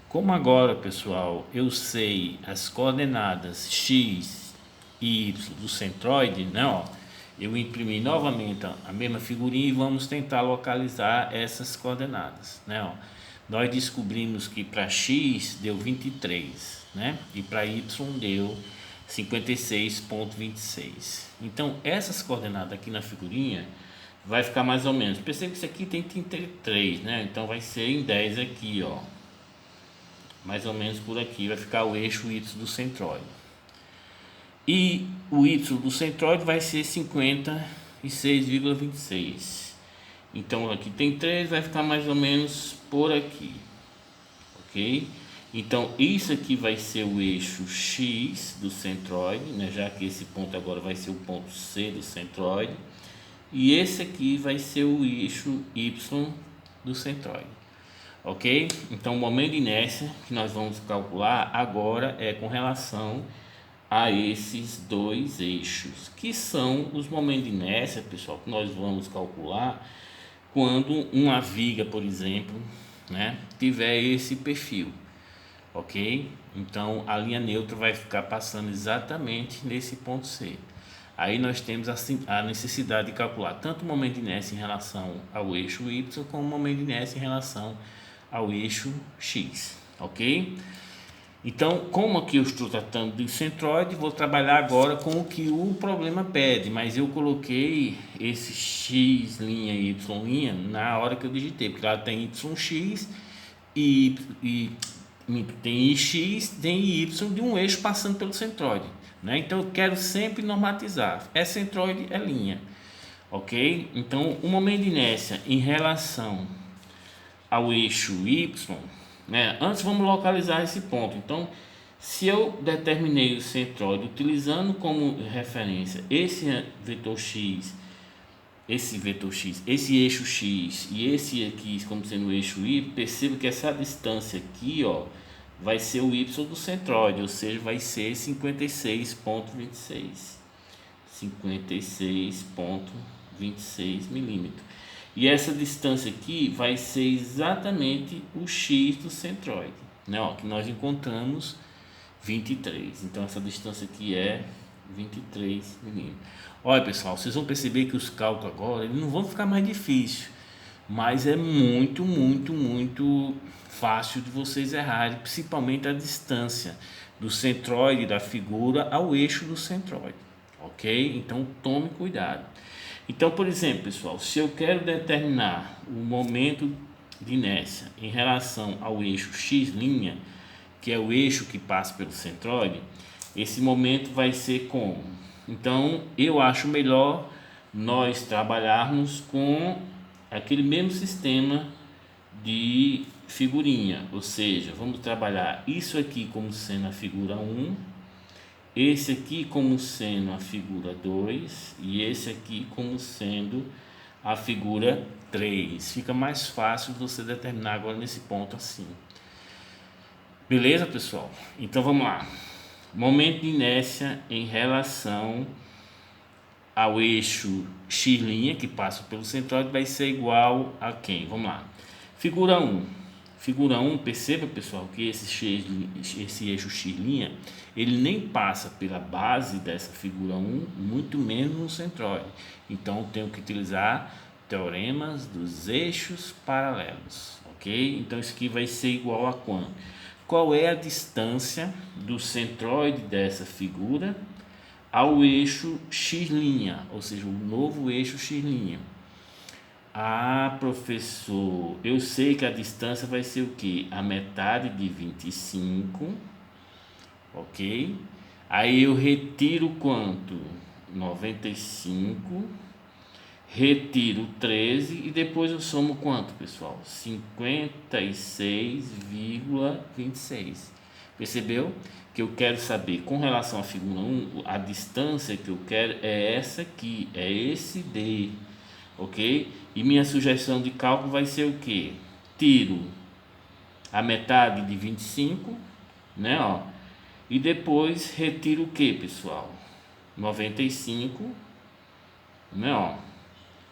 Como agora, pessoal, eu sei as coordenadas x e y do centroide, né? Ó, eu imprimi novamente a mesma figurinha e vamos tentar localizar essas coordenadas, né? Ó, nós descobrimos que para x deu 23, né? E para y deu 56,26. Então, essas coordenadas aqui na figurinha vai ficar mais ou menos. Perceba que isso aqui tem 33, né? Então vai ser em 10 aqui, ó. Mais ou menos por aqui vai ficar o eixo Y do centroide. E o Y do centroide vai ser 56,26. Então aqui tem 3, vai ficar mais ou menos por aqui. Ok? Então isso aqui vai ser o eixo X do centroide, né? Já que esse ponto agora vai ser o ponto C do centroide. E esse aqui vai ser o eixo Y do centroide. Ok? Então o momento de inércia que nós vamos calcular agora é com relação a esses dois eixos, que são os momentos de inércia, pessoal, que nós vamos calcular quando uma viga, por exemplo, né, tiver esse perfil. Ok? Então a linha neutra vai ficar passando exatamente nesse ponto C. Aí nós temos a necessidade de calcular tanto o momento de inércia em relação ao eixo Y, como o momento de inércia em relação ao eixo X, ok? Então, como aqui eu estou tratando de centroide, vou trabalhar agora com o que o problema pede, mas eu coloquei esse x' e y' na hora que eu digitei, porque ela tem yx e tem ix, tem y de um eixo passando pelo centroide, né? Então eu quero sempre normatizar, é centroide, é linha, ok? Então o momento de inércia em relação ao eixo Y, né? Antes vamos localizar esse ponto. Então, se eu determinei o centroide utilizando como referência esse vetor x, esse eixo x e esse aqui como sendo o eixo y, perceba que essa distância aqui, ó, vai ser o y do centroide, ou seja, vai ser 56,26 milímetros. E essa distância aqui vai ser exatamente o x do centroide, né? Ó, que nós encontramos 23. Então essa distância aqui é 23 milímetros. Olha, pessoal, vocês vão perceber que os cálculos agora eles não vão ficar mais difíceis, mas é muito fácil de vocês errarem, principalmente a distância do centroide da figura ao eixo do centroide, ok? Então tome cuidado. Então, por exemplo, pessoal, se eu quero determinar o momento de inércia em relação ao eixo x', que é o eixo que passa pelo centroide, esse momento vai ser como? Então, eu acho melhor nós trabalharmos com aquele mesmo sistema de figurinha, ou seja, vamos trabalhar isso aqui como sendo a figura 1, esse aqui como sendo a figura 2 e esse aqui como sendo a figura 3. Fica mais fácil você determinar agora nesse ponto assim. Beleza, pessoal? Então vamos lá. Momento de inércia em relação ao eixo x' que passa pelo centroide vai ser igual a quem? Vamos lá. Figura 1. Figura 1, perceba, pessoal, que esse eixo x', ele nem passa pela base dessa figura 1, muito menos no centroide. Então, eu tenho que utilizar teoremas dos eixos paralelos, ok? Então, isso aqui vai ser igual a quanto? Qual é a distância do centroide dessa figura ao eixo x', ou seja, o novo eixo x'? Ah, professor, eu sei que a distância vai ser o que? A metade de 25, ok? Aí eu retiro quanto? 95, retiro 13 e depois eu somo quanto, pessoal? 56,26. Percebeu? Que eu quero saber com relação à figura 1, a distância que eu quero é essa aqui, é esse D. Ok? E minha sugestão de cálculo vai ser o que? Tiro a metade de 25, né? Ó, e depois retiro o que, pessoal? 95, né? Ó,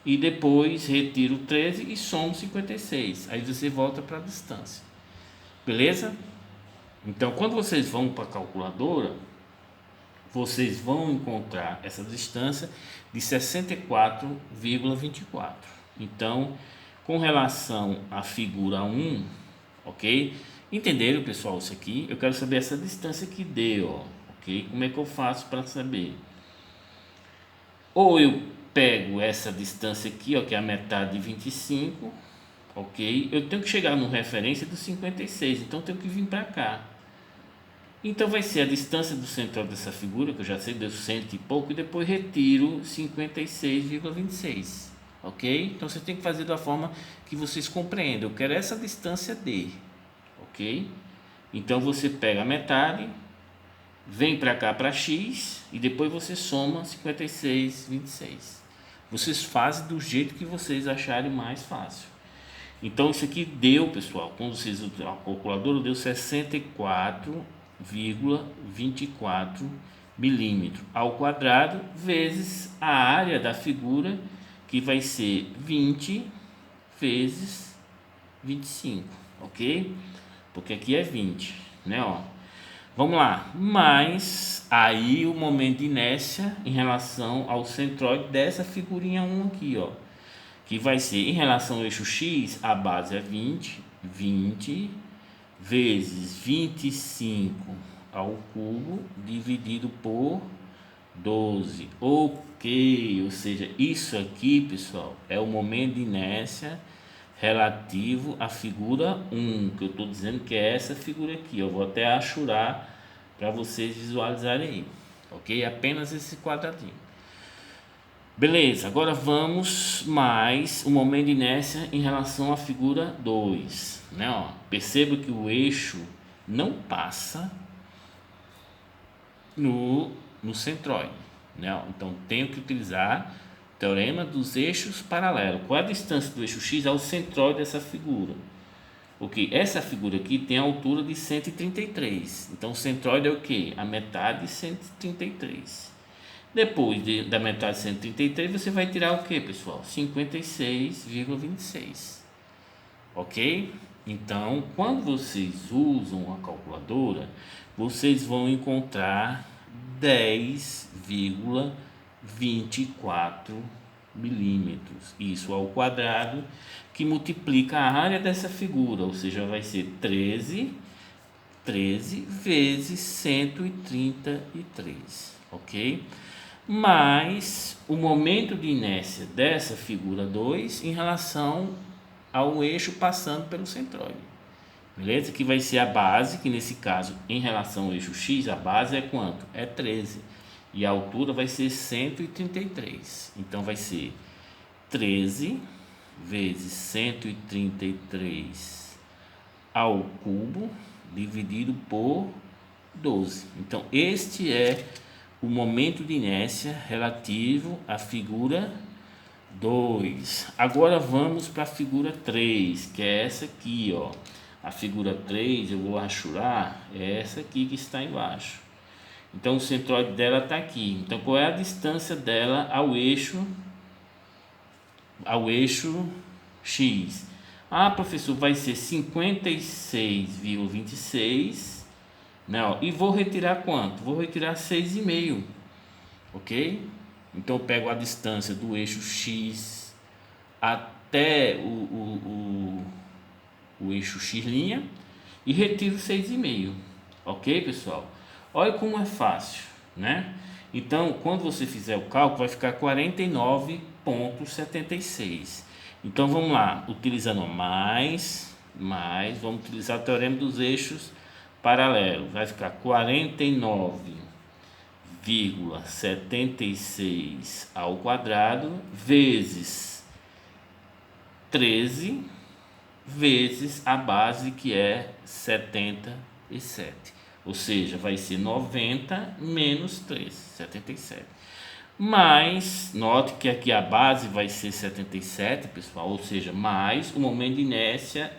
e depois retiro 13 e somo 56. Aí você volta para a distância. Beleza? Então, quando vocês vão para a calculadora, vocês vão encontrar essa distância de 64,24. Então, com relação à figura 1, ok? Entenderam, pessoal, isso aqui? Eu quero saber essa distância que deu, ó, ok? Como é que eu faço para saber? Ou eu pego essa distância aqui, ó, que é a metade de 25, ok? Eu tenho que chegar no referência do 56, então eu tenho que vir para cá. Então vai ser a distância do central dessa figura, que eu já sei, deu 100 e pouco, e depois retiro 56,26, ok? Então você tem que fazer da forma que vocês compreendem. Eu quero essa distância D, ok? Então você pega a metade, vem para cá para x e depois você soma 56,26. Vocês fazem do jeito que vocês acharem mais fácil. Então isso aqui deu, pessoal, quando vocês usam a calculadora, deu 64,24 milímetros ao quadrado vezes a área da figura, que vai ser 20 vezes 25, ok? Porque aqui é 20, né? Ó. Vamos lá, mas aí o momento de inércia em relação ao centroide dessa figurinha 1 aqui, ó, que vai ser em relação ao eixo X, a base é 20 vezes 25 ao cubo dividido por 12, ok? Ou seja, isso aqui, pessoal, é o momento de inércia relativo à figura 1, que eu estou dizendo que é essa figura aqui. Eu vou até achurar para vocês visualizarem aí, ok? Apenas esse quadradinho. Beleza, agora vamos mais o momento de inércia em relação à figura 2, né? Ó, perceba que o eixo não passa no centroide, né? Ó, então tenho que utilizar teorema dos eixos paralelos. Qual é a distância do eixo X ao centroide dessa figura? Porque essa figura aqui tem a altura de 133. Então o centroide é o que? A metade de 133. Depois da metade de 133, você vai tirar o que, pessoal? 56,26. Ok? Então, quando vocês usam a calculadora, vocês vão encontrar 10,24 milímetros, isso ao quadrado, que multiplica a área dessa figura, ou seja, vai ser 13 vezes 133, ok? Mais o momento de inércia dessa figura 2 em relação ao eixo passando pelo centroide. Beleza? Que vai ser a base, que nesse caso, em relação ao eixo X, a base é quanto? É 13. E a altura vai ser 133. Então vai ser 13 vezes 133 ao cubo dividido por 12. Então este é o momento de inércia relativo à figura 2. Agora vamos para a figura 3, que é essa aqui, ó. A figura 3, eu vou achurar, é essa aqui que está embaixo. Então o centroide dela está aqui. Então qual é a distância dela ao eixo X? Ah, professor, vai ser 56,26, né? Ó, e vou retirar quanto? Vou retirar 6,5, ok? Então eu pego a distância do eixo X até o eixo X' e retiro 6,5, ok, pessoal? Olha como é fácil, né? Então, quando você fizer o cálculo, vai ficar 49,76. Então, vamos lá, utilizando mais, vamos utilizar o teorema dos eixos paralelos. Vai ficar 49,76 ao quadrado vezes 13 vezes a base, que é 77. Ou seja, vai ser 90 menos 13, 77. Mas, note que aqui a base vai ser 77, pessoal, ou seja, mais o momento de inércia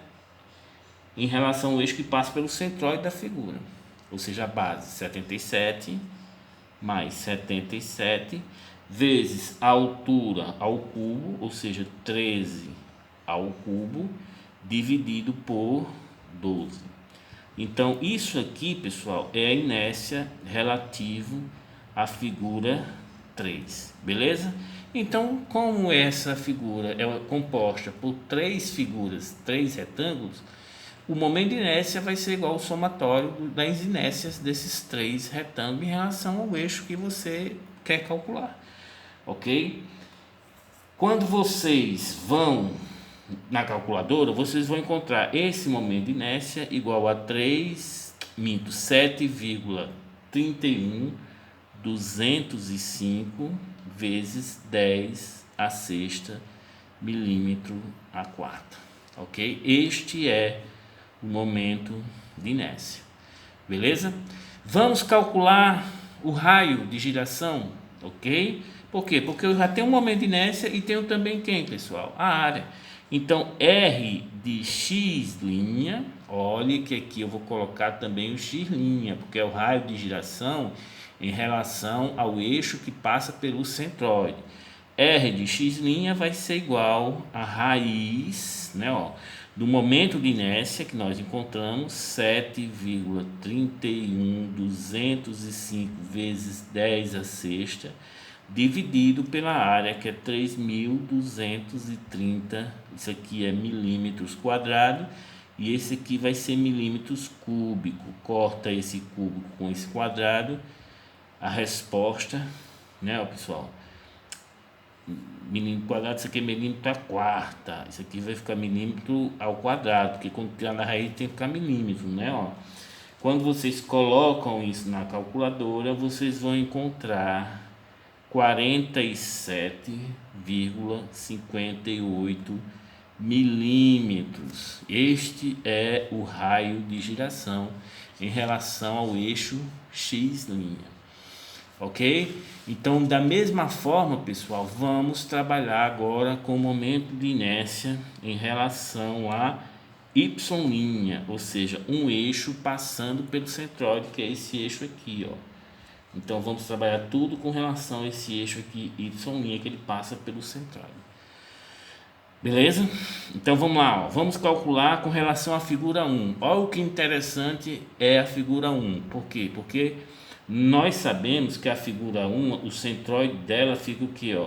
em relação ao eixo que passa pelo centroide da figura. Ou seja, a base 77 mais 77 vezes a altura ao cubo, ou seja, 13 ao cubo, dividido por 12. Então, isso aqui, pessoal, é a inércia relativo à figura 3, beleza? Então, como essa figura é composta por três figuras, três retângulos, o momento de inércia vai ser igual ao somatório das inércias desses três retângulos em relação ao eixo que você quer calcular, ok? Quando vocês vão na calculadora, vocês vão encontrar esse momento de inércia igual a 7,31.205 vezes 10 a sexta milímetro a quarta, ok? Este é o momento de inércia, beleza? Vamos calcular o raio de giração, ok? Por quê? Porque eu já tenho um momento de inércia e tenho também quem, pessoal? A área. Então, R de x', olhe que aqui eu vou colocar também o x', porque é o raio de giração em relação ao eixo que passa pelo centroide. R de x' vai ser igual a raiz, né, do momento de inércia que nós encontramos, 7,31205 vezes 10 a sexta, dividido pela área, que é 3.230, isso aqui é milímetros quadrados, e esse aqui vai ser milímetros cúbico. Corta esse cúbico com esse quadrado, a resposta, né, pessoal? Milímetro quadrado, isso aqui é milímetro à quarta, isso aqui vai ficar milímetro ao quadrado, porque quando tirar na raiz tem que ficar milímetro, né, Quando vocês colocam isso na calculadora, vocês vão encontrar 47,58 milímetros. Este é o raio de giração em relação ao eixo x'. Ok? Então, da mesma forma, pessoal, vamos trabalhar agora com o momento de inércia em relação a y', ou seja, um eixo passando pelo centroide, que é esse eixo aqui, Então, vamos trabalhar tudo com relação a esse eixo aqui, y', que ele passa pelo centroide. Beleza? Então, vamos lá, vamos calcular com relação à figura 1. Olha o que interessante é a figura 1. Por quê? Porque nós sabemos que a figura 1, o centroide dela fica o que,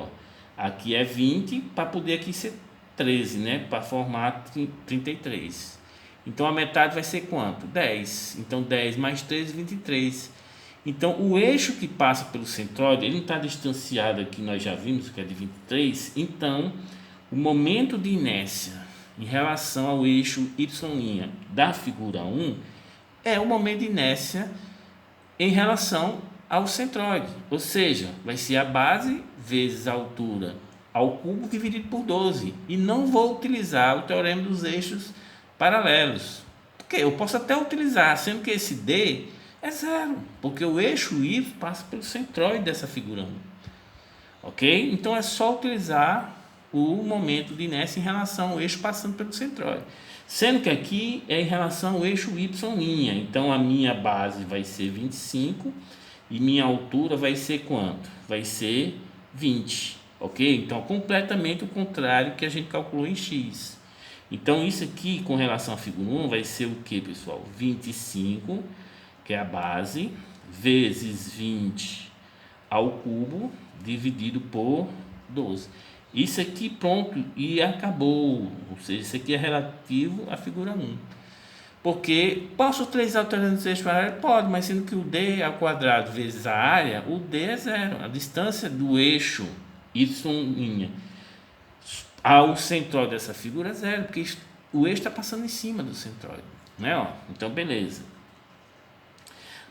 Aqui é 20, para poder aqui ser 13, né? Para formar 33. Então, a metade vai ser quanto? 10. Então, 10 mais 13, 23. Então, o eixo que passa pelo centroide, ele não está distanciado aqui, nós já vimos que é de 23. Então, o momento de inércia em relação ao eixo y' da figura 1 é o momento de inércia em relação ao centroide, ou seja, vai ser a base vezes a altura ao cubo dividido por 12, e não vou utilizar o teorema dos eixos paralelos, porque eu posso até utilizar, sendo que esse D é zero, porque o eixo Y passa pelo centroide dessa figura 1, ok? Então é só utilizar o momento de inércia em relação ao eixo passando pelo centroide, sendo que aqui é em relação ao eixo y'. Então a minha base vai ser 25 e minha altura vai ser quanto? Vai ser 20, ok? Então completamente o contrário que a gente calculou em x. Então isso aqui com relação à figura 1 vai ser o que, pessoal? 25, que é a base, vezes 20 ao cubo dividido por 12. Isso aqui pronto e acabou, ou seja, isso aqui é relativo à figura 1. Porque posso utilizar o teorema dos eixos paralelos? Pode, mas sendo que o D ao quadrado vezes a área, o D é zero. A distância do eixo y' ao centroide dessa figura é zero, porque o eixo está passando em cima do centroide, né? Então, beleza.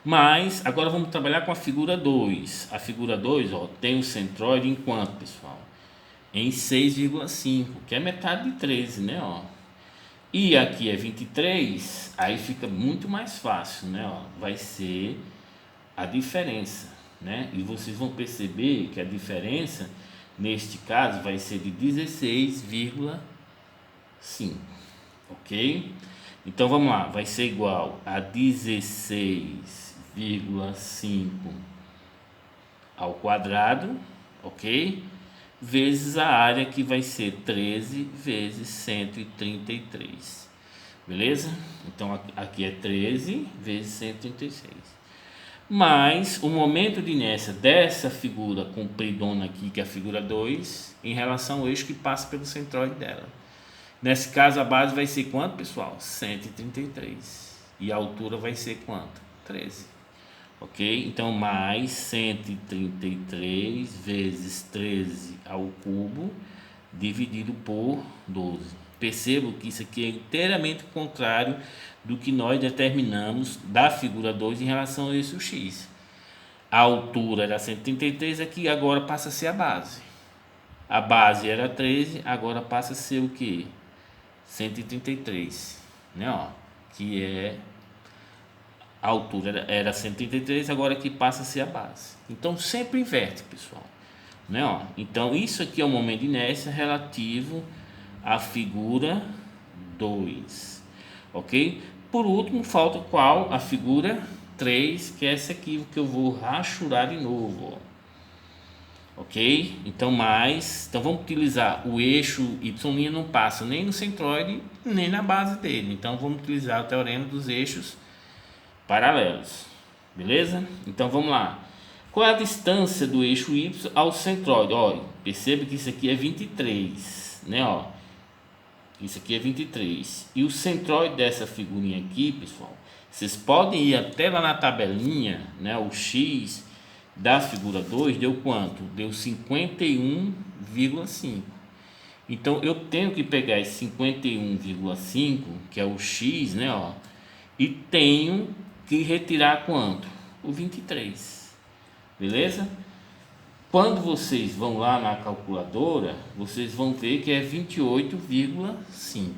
Mas agora vamos trabalhar com a figura 2. A figura 2, tem o centroide em quanto, pessoal? Em 6,5, que é metade de 13, né, E aqui é 23, aí fica muito mais fácil, né, Vai ser a diferença, né? E vocês vão perceber que a diferença, neste caso, vai ser de 16,5, ok? Então, vamos lá, vai ser igual a 16,5 ao quadrado, ok? Vezes a área, que vai ser 13 vezes 133. Beleza? Então aqui é 13 vezes 136. Mais o momento de inércia dessa figura compridona aqui, que é a figura 2, em relação ao eixo que passa pelo centroide dela. Nesse caso, a base vai ser quanto, pessoal? 133. E a altura vai ser quanto? 13. Ok? Então, mais 133 vezes 13 ao cubo, dividido por 12. Percebo que isso aqui é inteiramente contrário do que nós determinamos da figura 2 em relação ao eixo X. A altura era 133, aqui agora passa a ser a base. A base era 13, agora passa a ser o que? 133, né? Ó, que é a altura era 133, agora aqui passa a ser a base. Então sempre inverte, pessoal, né? Ó, então isso aqui é o momento de inércia relativo à figura 2, ok? Por último, falta qual? A figura 3, que é essa aqui que eu vou rachurar de novo, ó. Ok? Então vamos utilizar o eixo Y' não passa nem no centroide nem na base dele. Então vamos utilizar o teorema dos eixos paralelos. Beleza? Então vamos lá. Qual é a distância do eixo Y ao centroide? Olha, perceba que isso aqui é 23, né? Ó, isso aqui é 23. E o centroide dessa figurinha aqui, pessoal, vocês podem ir até lá na tabelinha, né? O X da figura 2 deu quanto? Deu 51,5. Então eu tenho que pegar esse 51,5, que é o X, né, ó, e tenho que retirar quanto? O 23. Beleza? Quando vocês vão lá na calculadora, vocês vão ver que é 28,5,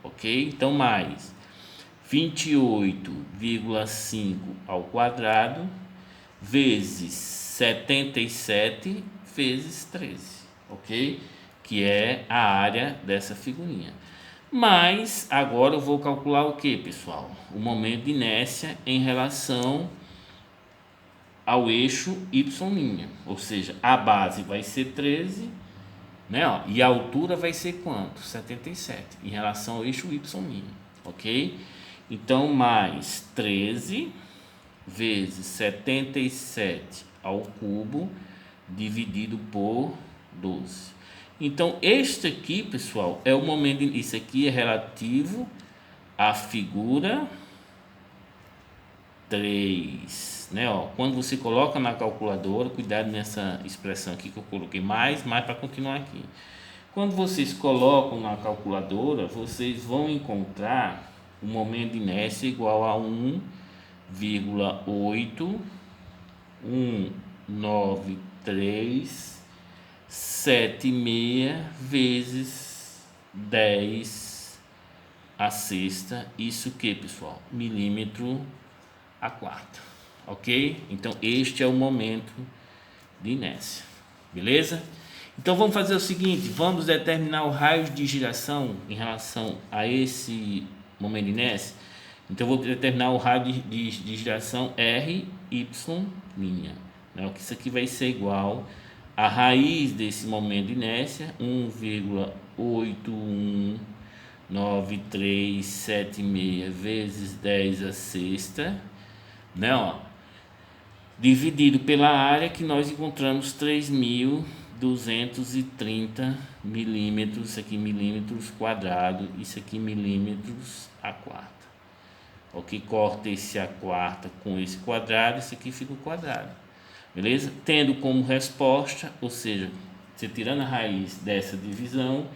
ok? Então mais 28,5 ao quadrado vezes 77 vezes 13, ok? Que é a área dessa figurinha. Mas agora eu vou calcular o que, pessoal? O momento de inércia em relação ao eixo Y', ou seja, a base vai ser 13, né? Ó, e a altura vai ser quanto? 77, em relação ao eixo Y', ok? Então, mais 13 vezes 77 ao cubo dividido por 12. Então este aqui, pessoal, é o momento. Isso aqui é relativo à figura 3, né? Ó, quando você coloca na calculadora, cuidado nessa expressão aqui que eu coloquei mais para continuar aqui. Quando vocês colocam na calculadora, vocês vão encontrar o momento de inércia igual a 1,19376 vezes 10 a sexta. Isso que, pessoal? Milímetro a quarta, ok? Então este é o momento de inércia, beleza? Então vamos fazer o seguinte, vamos determinar o raio de giração em relação a esse momento de inércia. Então eu vou determinar o raio de giração RY', né? Isso aqui vai ser igual a raiz desse momento de inércia, 1,81936 vezes 10 a sexta, né? Ó, dividido pela área que nós encontramos 3.230 milímetros, isso aqui milímetros quadrados, isso aqui milímetros a quarta. Ok, corta esse a quarta com esse quadrado, isso aqui fica o quadrado, beleza? Tendo como resposta, ou seja, você tirando a raiz dessa divisão,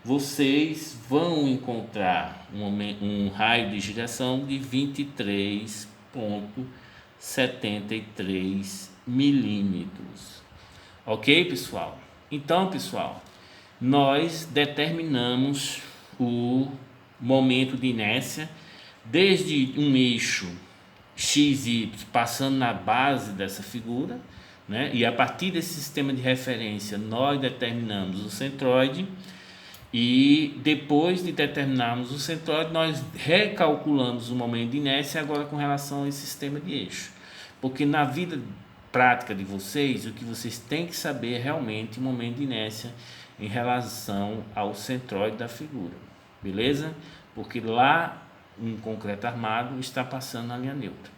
vocês vão encontrar um raio de giração de 23,73 milímetros. Ok, pessoal? Então, pessoal, nós determinamos o momento de inércia desde um eixo XY passando na base dessa figura, né? E a partir desse sistema de referência nós determinamos o centroide, e depois de determinarmos o centroide nós recalculamos o momento de inércia agora com relação a esse sistema de eixo, porque na vida prática de vocês o que vocês têm que saber é realmente o momento de inércia em relação ao centroide da figura, beleza? Porque lá um concreto armado está passando na linha neutra,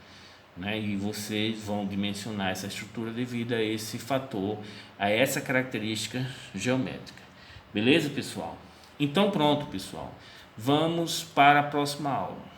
né? E vocês vão dimensionar essa estrutura devido a esse fator, a essa característica geométrica. Beleza, pessoal? Então pronto, pessoal. Vamos para a próxima aula.